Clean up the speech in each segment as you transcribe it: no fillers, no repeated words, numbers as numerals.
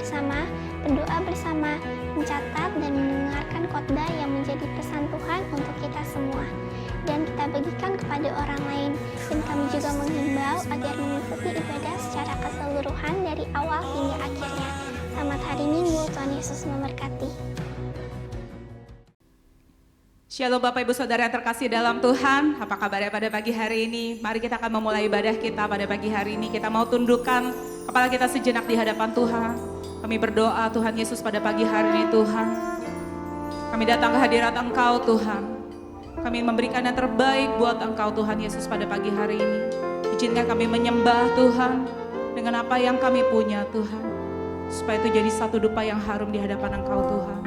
bersama, berdoa bersama, mencatat dan mendengarkan khotbah yang menjadi pesan Tuhan untuk kita semua. Dan kita bagikan kepada orang lain. Dan kami juga menghimbau agar mengikuti ibadah secara keseluruhan dari awal hingga akhirnya. Selamat hari Minggu, Tuhan Yesus memberkati. Shalom Bapak Ibu Saudara yang terkasih dalam Tuhan, apa kabarnya pada pagi hari ini? Mari kita akan memulai ibadah kita pada pagi hari ini. Kita mau tundukkan kepala kita sejenak di hadapan Tuhan. Kami berdoa Tuhan Yesus pada pagi hari ini Tuhan. Kami datang ke hadirat Engkau Tuhan. Kami memberikan yang terbaik buat Engkau Tuhan Yesus pada pagi hari ini. Izinkan kami menyembah Tuhan dengan apa yang kami punya Tuhan. Supaya itu jadi satu dupa yang harum di hadapan Engkau Tuhan.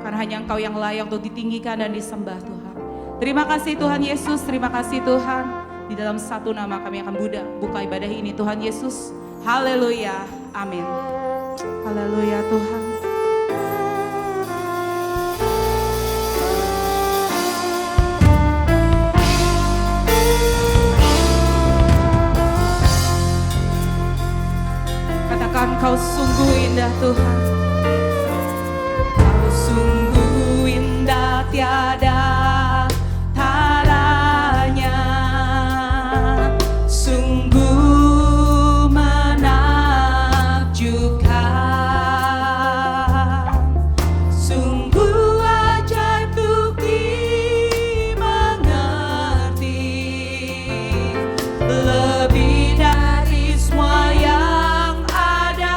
Karena hanya Engkau yang layak untuk ditinggikan dan disembah Tuhan. Terima kasih Tuhan Yesus, terima kasih Tuhan. Di dalam satu nama kami akan buka ibadah ini Tuhan Yesus. Haleluya, amin. Haleluya Tuhan. Katakan Kau sungguh indah Tuhan. Tiada taranya, sungguh menakjubkan, sungguh ajaib untuk dimengerti, lebih dari semua yang ada.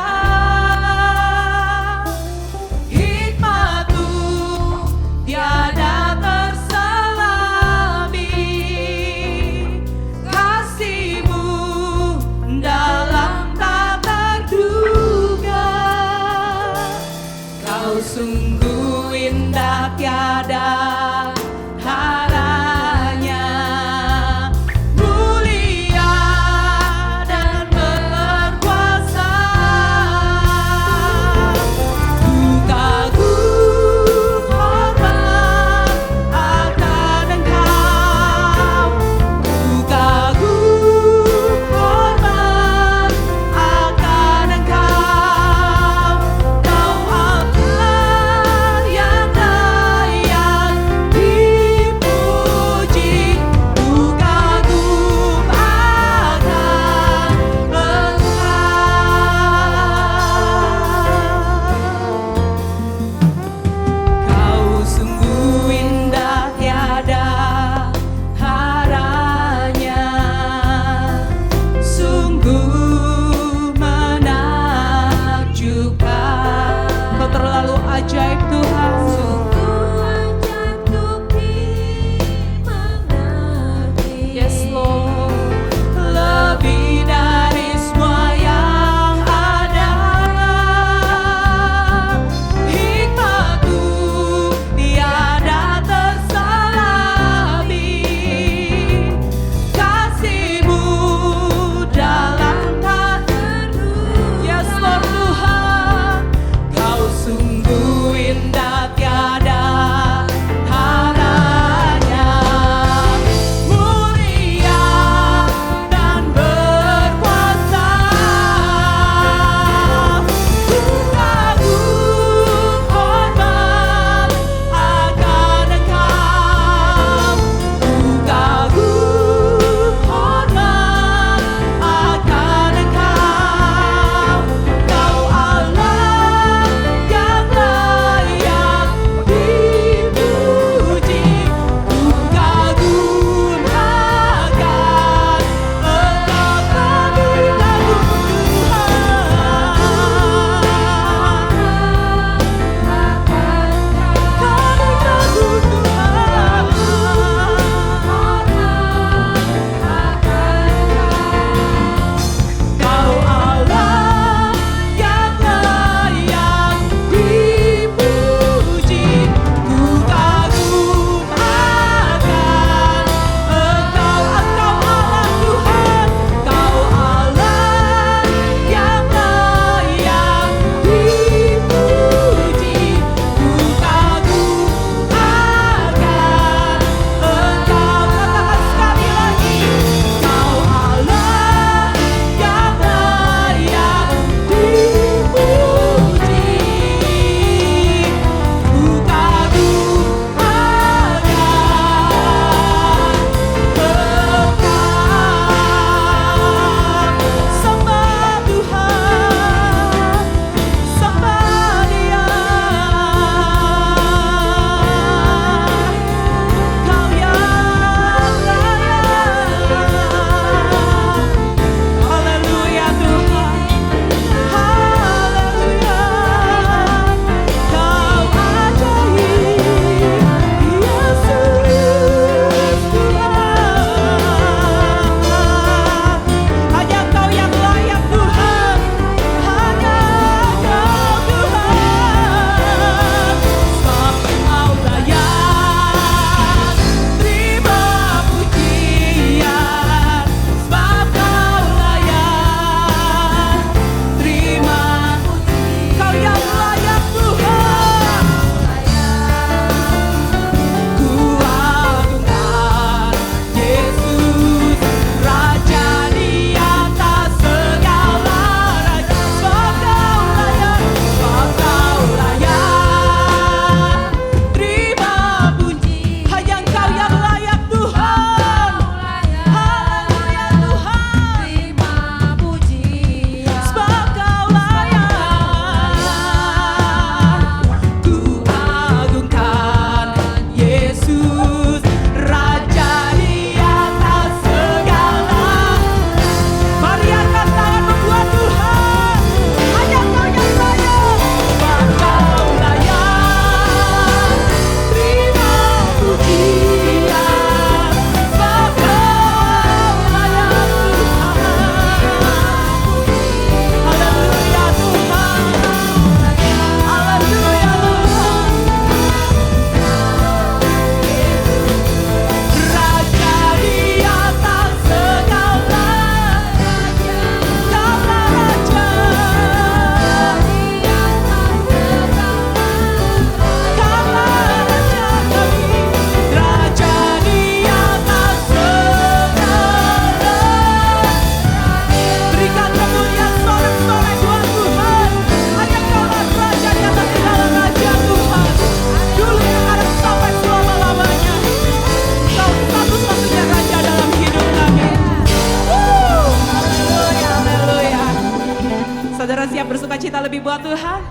buat Tuhan?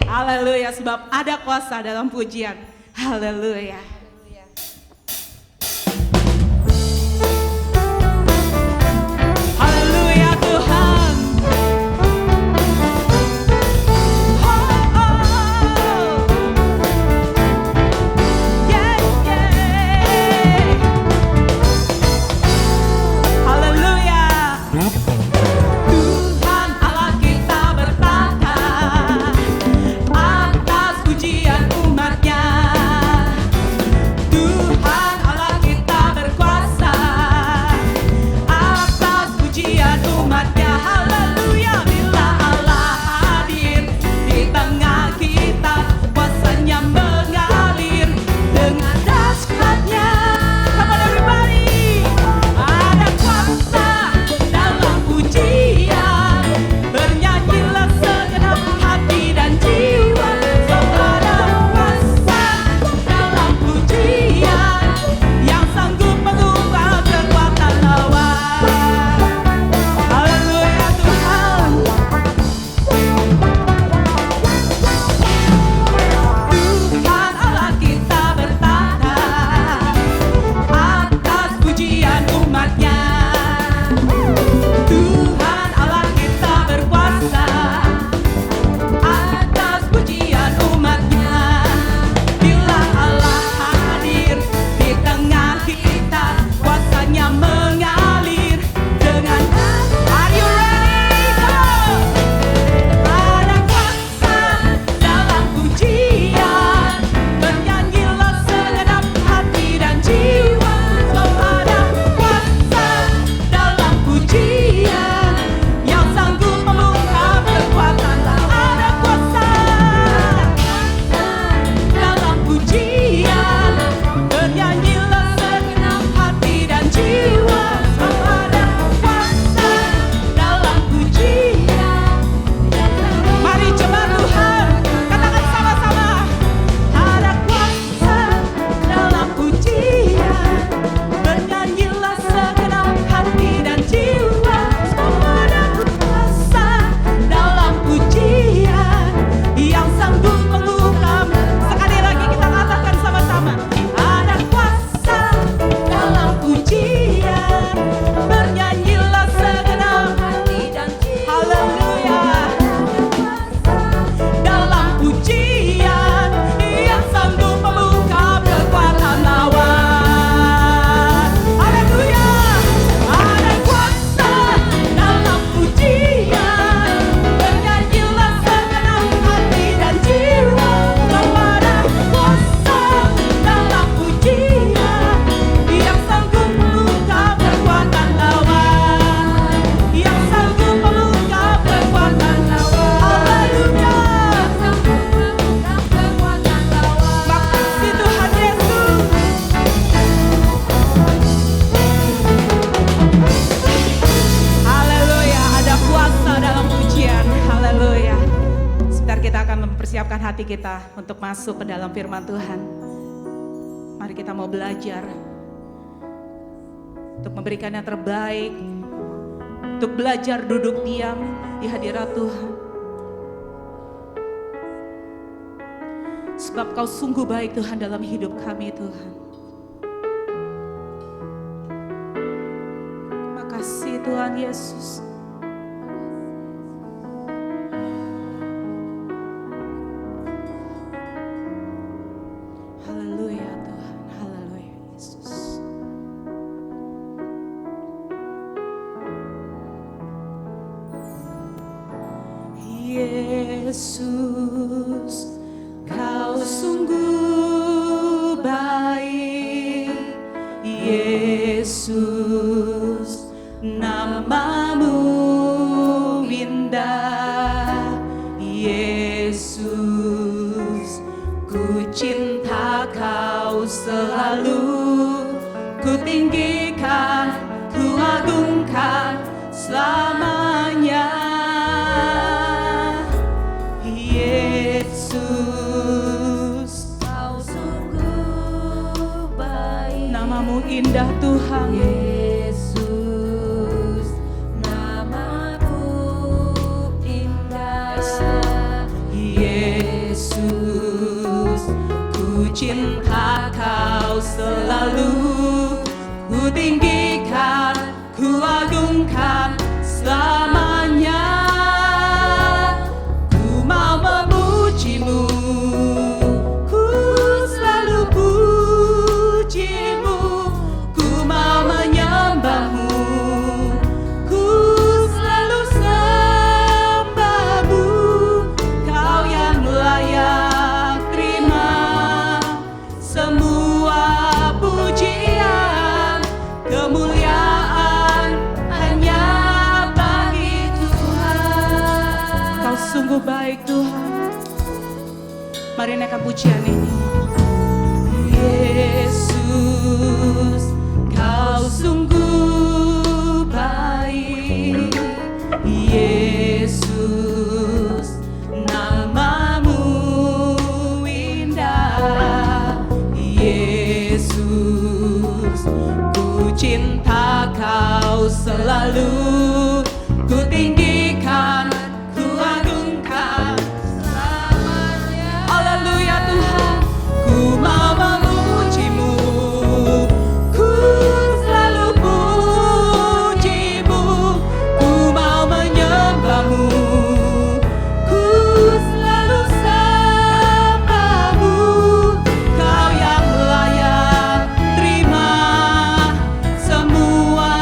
Haleluya, sebab ada kuasa dalam pujian. Haleluya. Haleluya Tuhan. Oh, oh. Yeah, yeah. Haleluya. Tuhan Allah kita bertata atas pujian umatnya. Tuhan Allah kita berkuasa atas pujian umatnya. Haleluya. Bila Allah hadir di tengah kita, kuasanya mengalir dengan dahsyatnya. Come on everybody. Ada kuasa dalam pujian, bernyanyilah segenap hati dan jiwa. Ada kuasa dalam pujian yang sanggup mengubah kekuatan lawan. Haleluya Tuhan. Tuhan Allah kita bertata atas pujian umatnya. Tuhan Allah kita berkuasa atas pujian umatnya. Bila Allah hadir di tengah kita, kuasanya mengalir dengan. Are you ready? Go! Ada kuasa dalam pujian, bernyanyilah segenap hati dan jiwa. Ada kuasa dalam pujian yang sanggup mengungkap kekuatan. Ada kuasa dalam pujian, bernyanyilah segenap hati dan jiwa. Ada kuasa dalam pujian. Mari jemaat Tuhan, katakan sama-sama. Ada kuasa dalam pujian, bernyanyilah segenap hati dan jiwa. Ada kuasa dalam pujian yang sanggup mengungkap. Sekali lagi kita katakan sama-sama. Ada kuasa dalam pujian, bernyanyilah segenap hati dan jiwa. Haleluya. Dalam pujian yang sanggup membuka kekuatan lawan. Haleluya. Ada kuasa dalam pujian, bernyanyilah segenap hati dan jiwa. Ada kuasa dalam pujian yang sanggup membuka kekuatan lawan. Yang sanggup membuka kekuatan lawan. Haleluya. Makasih Tuhan Yesus. Haleluya, ada kuasa dalam pujian. Haleluya. Sebentar kita akan mempersiapkan hati kita untuk masuk ke dalam firman Tuhan. Mari kita mau belajar untuk memberikan yang terbaik, untuk belajar duduk diam di hadirat Tuhan. Sebab Kau sungguh baik Tuhan dalam hidup kami Tuhan. Makasih Tuhan Yesus. Haleluya Tuhan, haleluya Yesus. Yesus, Kau sungguh baik. Yesus, namamu indah. Yesus, ku cinta Kau selalu. Ku tinggikan, ku agungkan selamanya. Yesus, Kau sungguh baik. Namamu indah Tuhan. Yesus, namamu indah. Yesus, ku cinta Kau selalu, ku tinggikan, ku agungkan selamanya. Ku mau memuji-Mu, ku selalu puji-Mu, ku mau menyembah-Mu, ku selalu sembah-Mu. Kau yang layak terima semua pujian, kemuliaan hanya bagi Tuhan. Kau sungguh baik Tuhan. Mari naikkan pujian ini. Yesus, Kau sungguh baik. Yesus, nama-Mu indah. Yesus, ku cinta Kau selalu, ku tinggikan, ku agungkan selamanya. Haleluya Tuhan, ku mau memuji-Mu, ku selalu puji-Mu, ku mau menyembah-Mu, ku selalu sembah-Mu. Kau yang layak terima semua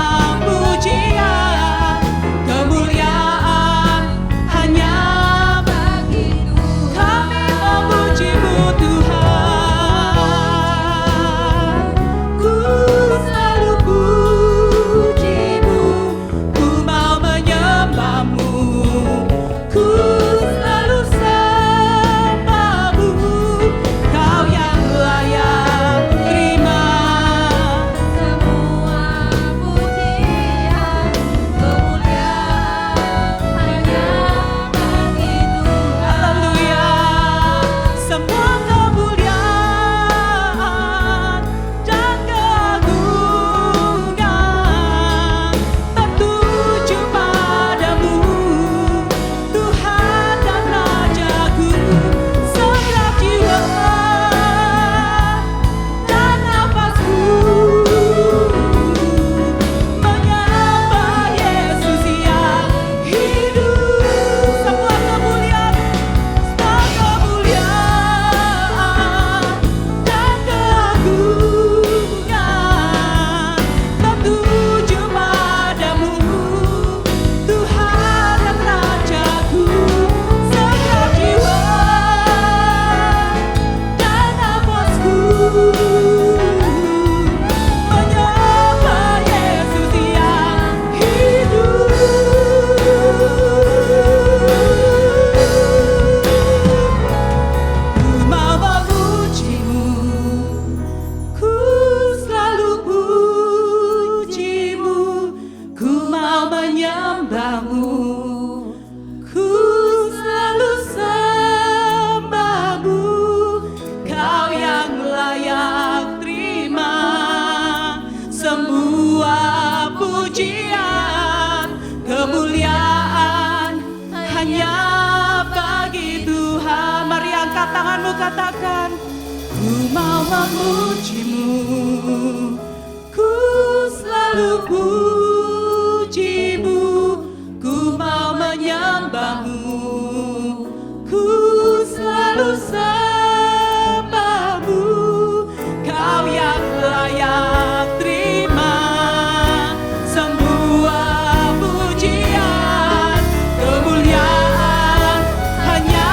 pujian, kemuliaan hanya bagi Tuhan. Kami memuji-Mu Tuhan, ku selalu puji-Mu, ku mau menyembah-Mu, ku selalu sembah-Mu. Kau yang layak terima semua pujian, kemuliaan hanya bagi Tuhan. Haleluya, semua kemuliaan dan keagungan tertuju padamu, Tuhan dan Rajaku. Setiap jiwa dan nafasku menyembah Yesus yang hidup. Semua kemuliaan dan keagungan tertuju padamu, Tuhan dan Rajaku. Setiap jiwa dan nafasku menyembah Yesus yang hidup. Ku mau memuji-Mu, ku selalu puji-Mu, ku mau menyembah-Mu, ku selalu sembah-Mu. Kau yang layak terima semua pujian, kemuliaan hanya bagi Tuhan. Mari angkat tanganmu, katakan, ku mau memuji-Mu, ku selalu puji-Mu, ku mau menyembah-Mu, ku selalu sembah-Mu. Kau yang layak terima semua pujian, kemuliaan hanya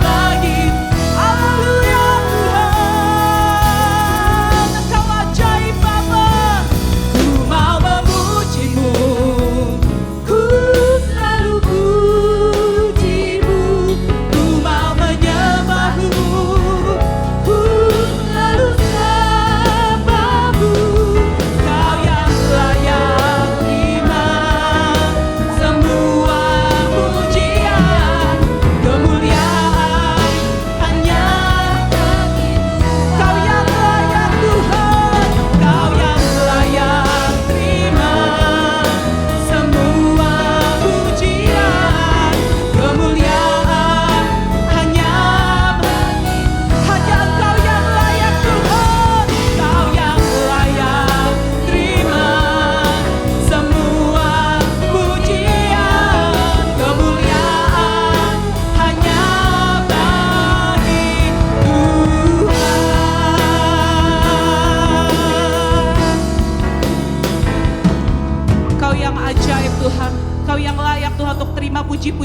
bagi. Haleluya Tuhan, Engkau ajaib Bapa. Ku mau memuji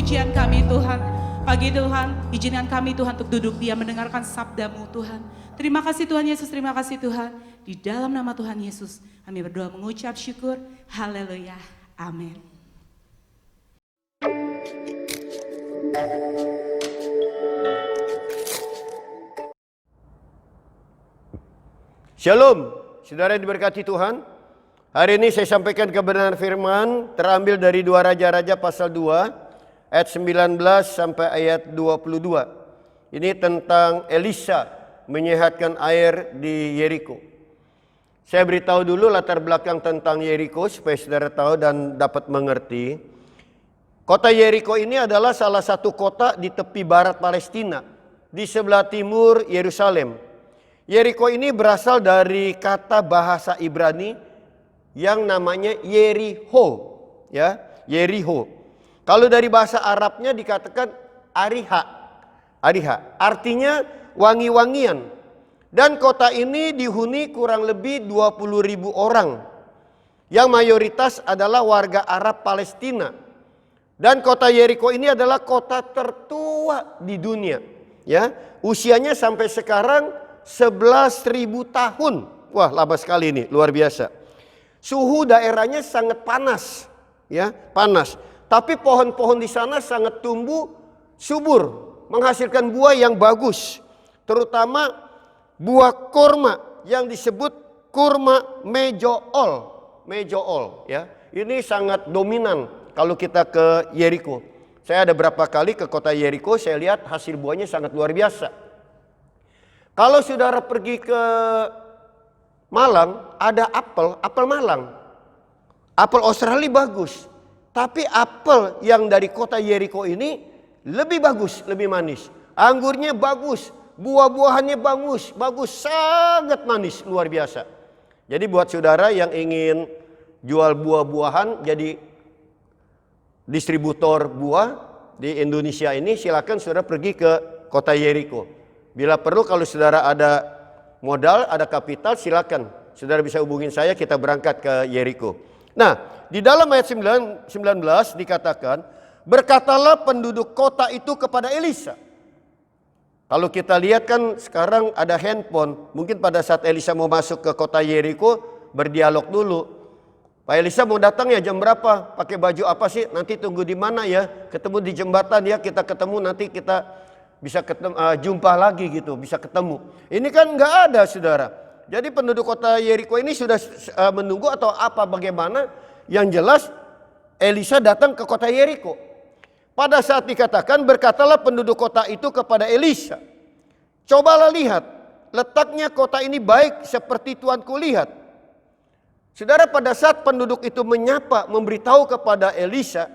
pujian kami Tuhan. Pagi Tuhan, izinkan kami Tuhan untuk duduk diam mendengarkan sabda-Mu Tuhan. Terima kasih Tuhan Yesus, terima kasih Tuhan. Di dalam nama Tuhan Yesus, kami berdoa mengucap syukur. Haleluya. Amin. Shalom, saudara yang diberkati Tuhan. Hari ini saya sampaikan kebenaran firman terambil dari 2 Raja-Raja pasal 2 ayat 19 sampai ayat 22. Ini tentang Elisa menyehatkan air di Yeriko. Saya beritahu dulu latar belakang tentang Yeriko supaya saudara tahu dan dapat mengerti. Kota Yeriko ini adalah salah satu kota di tepi barat Palestina, di sebelah timur Yerusalem. Yeriko ini berasal dari kata bahasa Ibrani yang namanya Yeriho, ya, Yeriho. Kalau dari bahasa Arabnya dikatakan Ariha. Ariha artinya wangi-wangian. Dan kota ini dihuni kurang lebih 20.000 orang. Yang mayoritas adalah warga Arab Palestina. Dan kota Yeriko ini adalah kota tertua di dunia. Ya, usianya sampai sekarang 11.000 tahun. Wah, lama sekali ini, luar biasa. Suhu daerahnya sangat panas, ya, panas. Tapi pohon-pohon di sana sangat tumbuh subur, menghasilkan buah yang bagus. Terutama buah kurma yang disebut kurma mejool. Mejool, ya. Ini sangat dominan kalau kita ke Yeriko. Saya ada berapa kali ke kota Yeriko, saya lihat hasil buahnya sangat luar biasa. Kalau saudara pergi ke Malang, ada apel Malang. Apel Australia bagus. Tapi apel yang dari kota Yeriko ini lebih bagus, lebih manis. Anggurnya bagus, buah-buahannya bagus, sangat manis, luar biasa. Jadi buat saudara yang ingin jual buah-buahan, jadi distributor buah di Indonesia ini, silakan saudara pergi ke kota Yeriko. Bila perlu kalau saudara ada modal, ada kapital, silakan. Saudara bisa hubungin saya, kita berangkat ke Yeriko. Nah, di dalam ayat 19 dikatakan, berkatalah penduduk kota itu kepada Elisa. Kalau kita lihat kan sekarang ada handphone. Mungkin pada saat Elisa mau masuk ke kota Yeriko, berdialog dulu. Pak Elisa mau datang ya jam berapa? Pakai baju apa sih? Nanti tunggu di mana ya? Ketemu di jembatan ya, kita ketemu nanti kita bisa ketemu, jumpa lagi gitu, bisa ketemu. Ini kan nggak ada saudara. Jadi penduduk kota Yeriko ini sudah menunggu atau apa bagaimana? Yang jelas Elisa datang ke kota Yeriko. Pada saat dikatakan berkatalah penduduk kota itu kepada Elisa, cobalah lihat, letaknya kota ini baik seperti tuanku lihat. Saudara, pada saat penduduk itu menyapa, memberitahu kepada Elisa,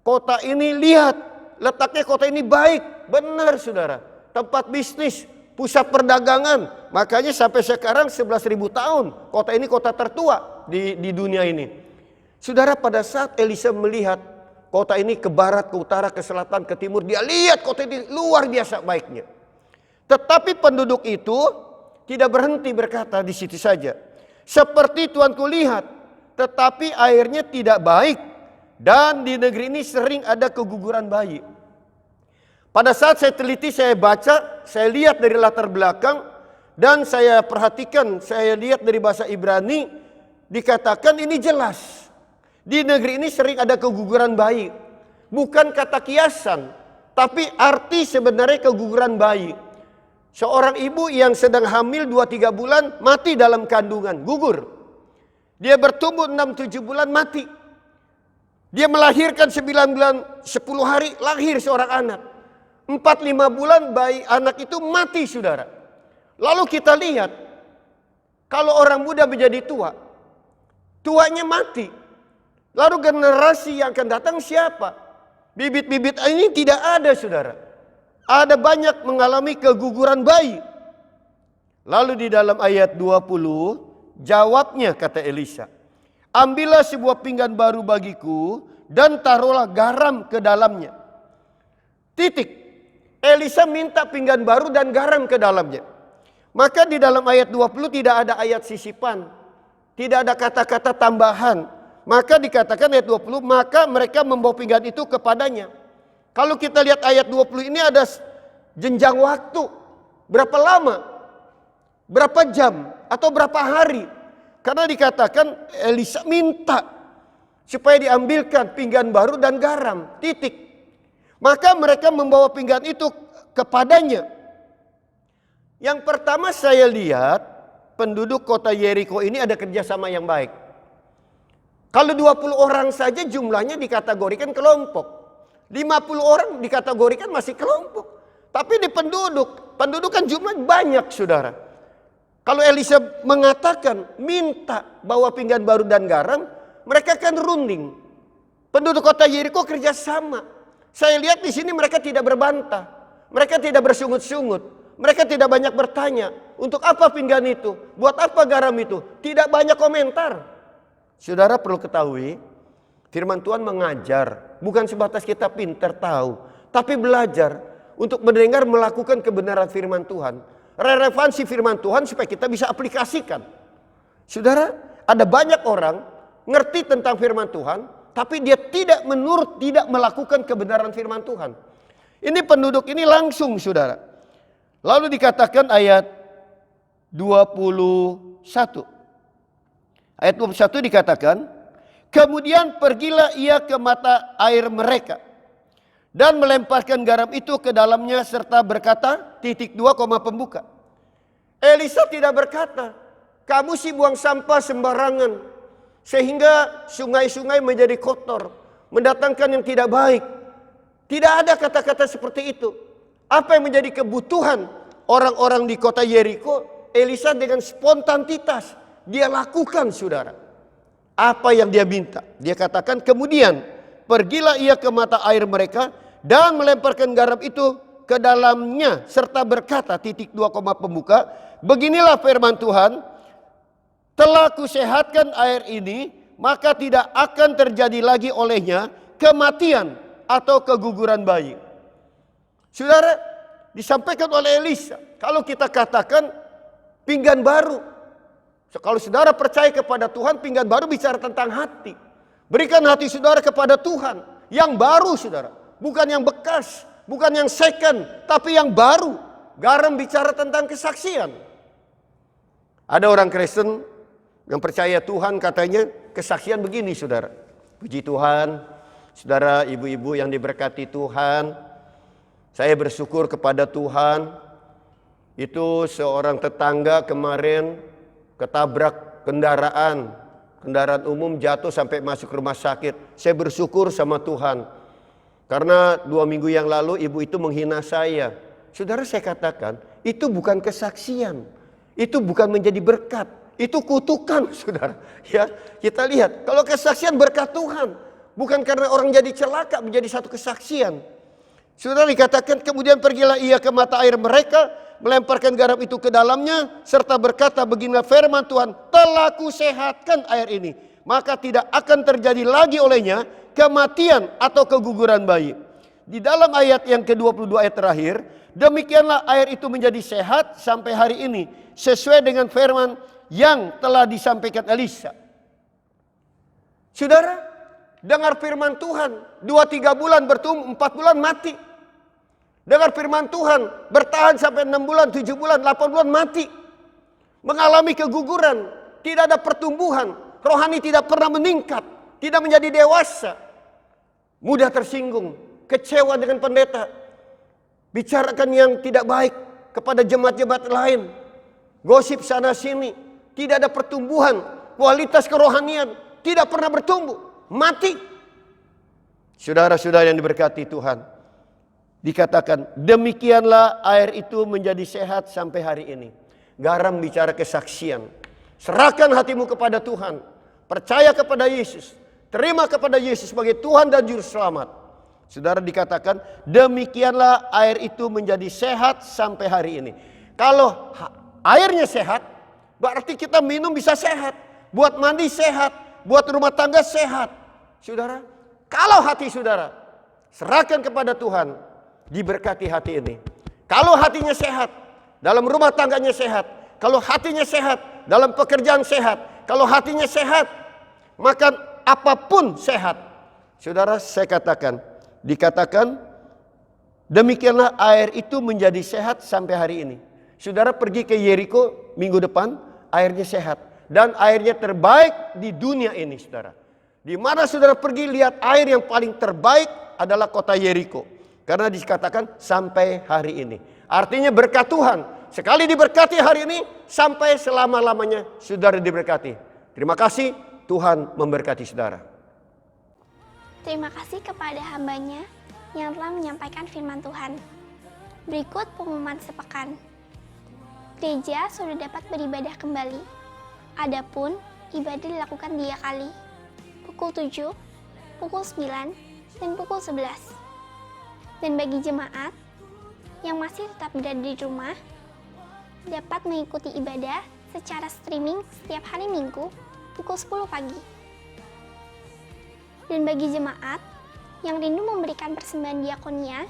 kota ini lihat, letaknya kota ini baik. Benar saudara, tempat bisnis, pusat perdagangan. Makanya sampai sekarang 11.000 tahun kota ini kota tertua di dunia ini. Saudara, pada saat Elisa melihat kota ini ke barat, ke utara, ke selatan, ke timur, dia lihat kota ini luar biasa baiknya. Tetapi penduduk itu tidak berhenti berkata di situ saja, seperti tuanku lihat, tetapi airnya tidak baik, dan di negeri ini sering ada keguguran bayi. Pada saat saya teliti, saya baca, saya lihat dari latar belakang, dan saya perhatikan, saya lihat dari bahasa Ibrani, dikatakan ini jelas. Di negeri ini sering ada keguguran bayi. Bukan kata kiasan, tapi arti sebenarnya keguguran bayi. Seorang ibu yang sedang hamil 2-3 bulan mati dalam kandungan, gugur. Dia bertumbuh 6-7 bulan mati. Dia melahirkan 9 bulan 10 hari lahir seorang anak. 4-5 bulan bayi anak itu mati saudara. Lalu kita lihat, kalau orang muda menjadi tua, tuanya mati. Lalu generasi yang akan datang siapa? Bibit-bibit ini tidak ada saudara. Ada banyak mengalami keguguran bayi. Lalu di dalam ayat 20, jawabnya kata Elisa, ambillah sebuah pinggan baru bagiku dan taruhlah garam ke dalamnya. Titik. Elisa minta pinggan baru dan garam ke dalamnya. Maka di dalam ayat 20 tidak ada ayat sisipan. Tidak ada kata-kata tambahan. Maka dikatakan ayat 20, maka mereka membawa pinggan itu kepadanya. Kalau kita lihat ayat 20 ini ada jenjang waktu. Berapa lama? Berapa jam? Atau berapa hari? Karena dikatakan Elisa minta supaya diambilkan pinggan baru dan garam. Titik. Maka mereka membawa pinggan itu kepadanya. Yang pertama saya lihat penduduk kota Yeriko ini ada kerjasama yang baik. Kalau 20 orang saja jumlahnya dikategorikan kelompok. 50 orang dikategorikan masih kelompok. Tapi di penduduk kan jumlah banyak, saudara. Kalau Elisa mengatakan minta bawa pinggan baru dan garam, mereka kan runding. Penduduk kota Yeriko kerjasama. Saya lihat di sini mereka tidak berbantah, mereka tidak bersungut-sungut, mereka tidak banyak bertanya, untuk apa pinggan itu, buat apa garam itu, tidak banyak komentar. Saudara perlu ketahui, firman Tuhan mengajar, bukan sebatas kita pintar tahu, tapi belajar untuk mendengar melakukan kebenaran firman Tuhan. Relevansi firman Tuhan supaya kita bisa aplikasikan. Saudara, ada banyak orang ngerti tentang firman Tuhan, tapi dia tidak menurut, tidak melakukan kebenaran firman Tuhan. Ini penduduk ini langsung, saudara. Lalu dikatakan ayat 21. Ayat 21 dikatakan, kemudian pergilah ia ke mata air mereka dan melemparkan garam itu ke dalamnya serta berkata, (2, pembuka. Elisa tidak berkata, kamu sih buang sampah sembarangan sehingga sungai-sungai menjadi kotor, mendatangkan yang tidak baik. Tidak ada kata-kata seperti itu. Apa yang menjadi kebutuhan orang-orang di kota Yeriko, Elisa dengan spontanitas dia lakukan, saudara. Apa yang dia minta? Dia katakan, kemudian pergilah ia ke mata air mereka dan melemparkan garam itu ke dalamnya serta berkata, (2, pembuka, beginilah firman Tuhan, telah kusehatkan air ini, maka tidak akan terjadi lagi olehnya kematian atau keguguran bayi. Saudara, disampaikan oleh Elisa, kalau kita katakan pinggan baru. Kalau saudara percaya kepada Tuhan, pinggan baru bicara tentang hati. Berikan hati saudara kepada Tuhan, yang baru, saudara. Bukan yang bekas, bukan yang second, tapi yang baru. Garam bicara tentang kesaksian. Ada orang Kristen yang percaya Tuhan, katanya kesaksian begini, saudara. Puji Tuhan, saudara, ibu-ibu yang diberkati Tuhan, saya bersyukur kepada Tuhan. Itu seorang tetangga kemarin ketabrak kendaraan umum, jatuh sampai masuk rumah sakit. Saya bersyukur sama Tuhan. Karena 2 minggu yang lalu ibu itu menghina saya. Saudara, saya katakan, itu bukan kesaksian. Itu bukan menjadi berkat. Itu kutukan, saudara. Ya, kita lihat, kalau kesaksian berkat Tuhan, bukan karena orang jadi celaka menjadi satu kesaksian. Saudara, dikatakan kemudian pergilah ia ke mata air mereka, melemparkan garam itu ke dalamnya serta berkata, beginilah firman Tuhan, telah kusehatkan air ini, maka tidak akan terjadi lagi olehnya kematian atau keguguran bayi. Di dalam ayat yang ke-22 ayat terakhir, demikianlah air itu menjadi sehat sampai hari ini, sesuai dengan firman yang telah disampaikan Elisa. Saudara, dengar firman Tuhan, 2-3 bulan bertumbuh, 4 bulan mati. Dengar firman Tuhan, bertahan sampai 6 bulan, 7 bulan, 8 bulan mati. Mengalami keguguran, tidak ada pertumbuhan, rohani tidak pernah meningkat, tidak menjadi dewasa. Mudah tersinggung, kecewa dengan pendeta, bicarakan yang tidak baik kepada jemaat-jemaat lain, gosip sana sini, tidak ada pertumbuhan, kualitas kerohanian tidak pernah bertumbuh, mati. Saudara-saudara yang diberkati Tuhan, dikatakan demikianlah air itu menjadi sehat sampai hari ini. Garam bicara kesaksian. Serahkan hatimu kepada Tuhan, percaya kepada Yesus, terima kepada Yesus sebagai Tuhan dan Juru Selamat. Saudara, dikatakan demikianlah air itu menjadi sehat sampai hari ini. Kalau airnya sehat, berarti kita minum bisa sehat, buat mandi sehat, buat rumah tangga sehat. Saudara, kalau hati saudara serahkan kepada Tuhan, diberkati hati ini. Kalau hatinya sehat, dalam rumah tangganya sehat. Kalau hatinya sehat, dalam pekerjaan sehat. Kalau hatinya sehat, maka apapun sehat. Saudara, saya katakan, dikatakan Demikianlah air itu menjadi sehat sampai hari ini. Saudara pergi ke Yeriko minggu depan, airnya sehat. Dan airnya terbaik di dunia ini, saudara. Di mana saudara pergi lihat air yang paling terbaik adalah kota Yeriko. Karena dikatakan sampai hari ini. Artinya berkat Tuhan. Sekali diberkati hari ini, sampai selama-lamanya saudara diberkati. Terima kasih, Tuhan memberkati saudara. Terima kasih kepada hambanya yang telah menyampaikan firman Tuhan. Berikut pengumuman sepekan. Gereja sudah dapat beribadah kembali. Adapun ibadah dilakukan 3 kali, pukul 7, pukul 9, dan pukul 11. Dan bagi jemaat yang masih tetap berada di rumah, dapat mengikuti ibadah secara streaming setiap hari Minggu pukul 10 pagi. Dan bagi jemaat yang rindu memberikan persembahan diakonia,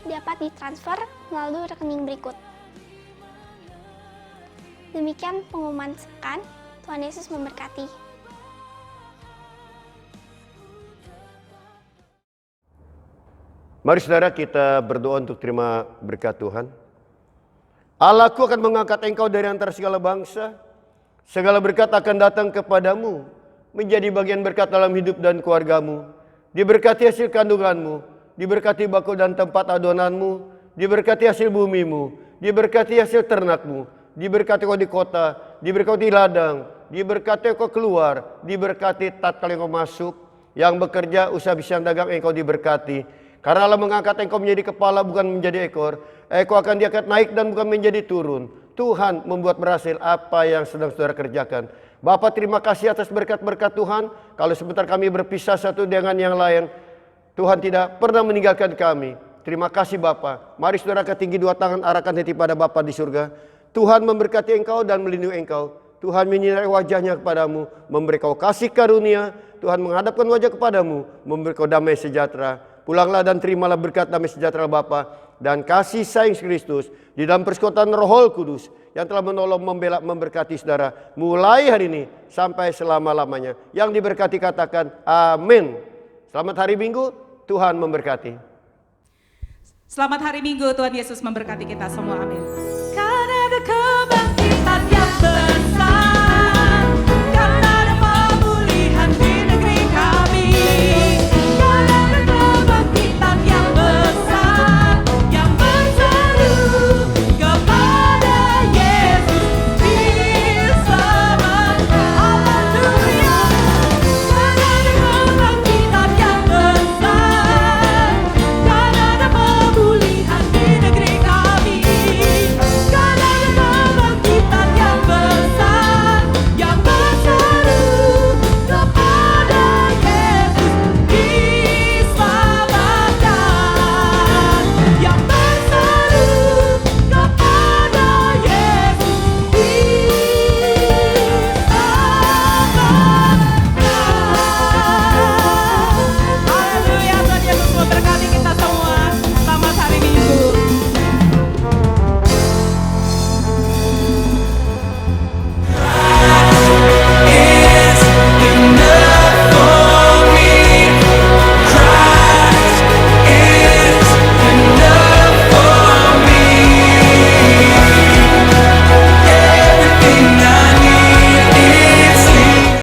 dapat ditransfer melalui rekening berikut. Demikian pengumuman sepekan. Tuhan Yesus memberkati. Mari saudara kita berdoa untuk terima berkat Tuhan. Allahku akan mengangkat engkau dari antara segala bangsa. Segala berkat akan datang kepadamu, menjadi bagian berkat dalam hidup dan keluargamu. Diberkati hasil kandunganmu, diberkati bakul dan tempat adonanmu, diberkati hasil bumimu, diberkati hasil ternakmu, diberkati kau di kota, diberkati ladang, diberkati kau keluar, diberkati tatkala engkau masuk, yang bekerja usaha bisnis dagang engkau diberkati. Karena Allah mengangkat engkau menjadi kepala bukan menjadi ekor. Engkau akan diangkat naik dan bukan menjadi turun. Tuhan membuat berhasil apa yang sedang saudara kerjakan. Bapak terima kasih atas berkat-berkat Tuhan. Kalau sebentar kami berpisah satu dengan yang lain, Tuhan tidak pernah meninggalkan kami. Terima kasih Bapak. Mari saudara ketinggi 2 tangan arahkan hati pada Bapa di surga. Tuhan memberkati engkau dan melindungi engkau. Tuhan menyinari wajahnya kepadamu, memberi kau kasih karunia. Tuhan menghadapkan wajah kepadamu, memberi kau damai sejahtera. Pulanglah dan terimalah berkat damai sejahtera Bapa dan kasih sayang Kristus di dalam persekutuan Roh Kudus yang telah menolong, membela, memberkati saudara mulai hari ini sampai selama-lamanya. Yang diberkati katakan amin. Selamat hari Minggu, Tuhan memberkati. Selamat hari Minggu, Tuhan Yesus memberkati kita semua, amin.